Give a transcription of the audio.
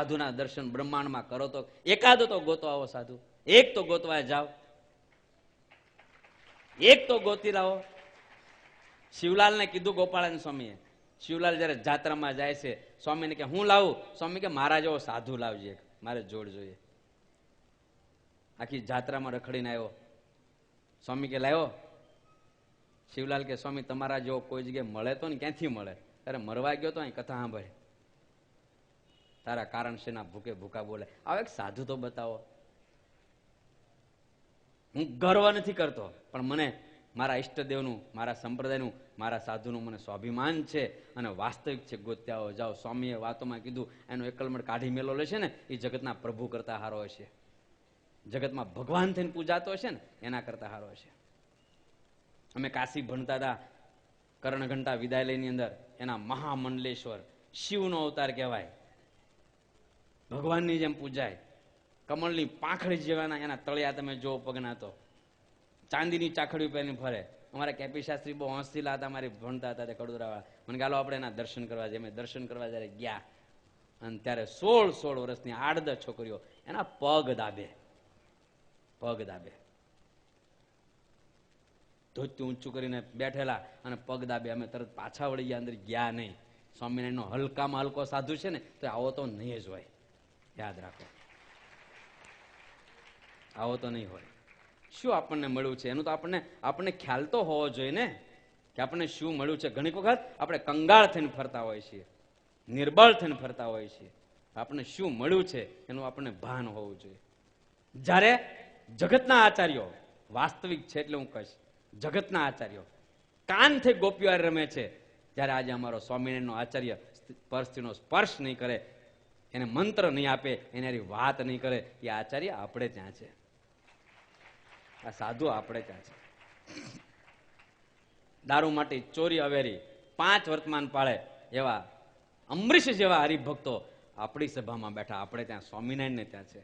સાધુના દર્શન બ્રહ્માંડમાં કરો તો એકાદો તો ગોતો આવો સાધુ, એક તો ગોતવા જાઓ, એક તો ગોતી લાવો. શિવલાલને કીધું ગોપાળાનંદ સ્વામીએ, શિવલાલ જયારે જાત્રામાં જાય છે, સ્વામીને કે હું લાવું? સ્વામી કે મારા જેવો સાધુ લાવજે, મારે જોડ જોઈએ. આખી જાત્રામાં રખડીને આવ્યો. સ્વામી કે લાવ્યો? શિવલાલ કે સ્વામી તમારા જેવો કોઈ જગ્યાએ મળે તો ને, ક્યાંથી મળે? અરે મરવા ગયો તો અહીં કથા સાંભળે, તારા કારણ શેના ભૂકે ભૂકા બોલે. આવો એક સાધુ તો બતાવો. હું ગર્વ નથી કરતો, પણ મને મારા ઈષ્ટદેવનું, મારા સંપ્રદાયનું, મારા સાધુનું મને સ્વાભિમાન છે અને વાસ્તવિક છે. ગોત્યાઓ જાઓ. સ્વામીએ વાતોમાં કીધું એનો એકલમણ કાઢી મેલો લેશે ને એ જગતના પ્રભુ કરતા હારો હશે, જગતમાં ભગવાન થઈને પૂજાતો હશે ને એના કરતા હારો હશે. અમે કાશી ભણતા હતા, કર્ણઘંટા વિદ્યાલયની અંદર એના મહામંડલેશ્વર શિવનો અવતાર કહેવાય, ભગવાનની જેમ પૂજાય. કમળની પાંખડી જેવાના એના તળિયા તમે જો પગના તો ચાંદીની ચાખડીઓ પહેરીને ફરે. અમારા કેપી શાસ્ત્રી બહુ હોંશીલા હતા, મારી ભણતા હતા તે કડોદરાવાળા. મને ગાલો આપણે એના દર્શન કરવા જઈએ. અમે દર્શન કરવા જયારે ગયા અને ત્યારે 16 વર્ષની 8-10 છોકરીઓ એના પગ દાબે, પગ દાબે, ધોતી ઊંચું કરીને બેઠેલા અને પગ દાબે. અમે તરત પાછા વળી ગયા, અંદર ગયા નહીં. સ્વામિનારાયણનો હલકામાં હલકો સાધુ છે ને તો આવો તો નહીં જ હોય, યાદ રાખો, આવો તો નહીં હોય. શું આપણને મળ્યું છે એનું તો આપણને ખ્યાલ તો હોવો જોઈએ ને, કે આપણને શું મળ્યું છે. ઘણી વખત આપણે કંગાળ થઈને ફરતા હોય છીએ, નિર્બળ થઈને ફરતા હોય છીએ. આપણને શું મળ્યું છે એનું આપણને ભાન હોવું જોઈએ. જ્યારે જગતના આચાર્યો વાસ્તવિક છે, એટલે હું કહીશ જગતના આચાર્યો કાન થઈ ગોપીઓ રમે છે, જ્યારે આજે અમારો સ્વામિનારાયણનો આચાર્ય પરસ્ત્રીનો સ્પર્શ નહીં કરે, એને મંત્ર નહીં આપે, એની વાત નહીં કરે, એ આચાર્ય આપણે ત્યાં છે, આ સાધુ આપણે ત્યાં છે. દારૂ માટે ચોરી અવેરી 5 વર્તમાન પાળે એવા અમરીશ જેવા હરિભક્તો આપણી સભામાં બેઠા, આપણે ત્યાં સ્વામિનારાયણ ને ત્યાં છે.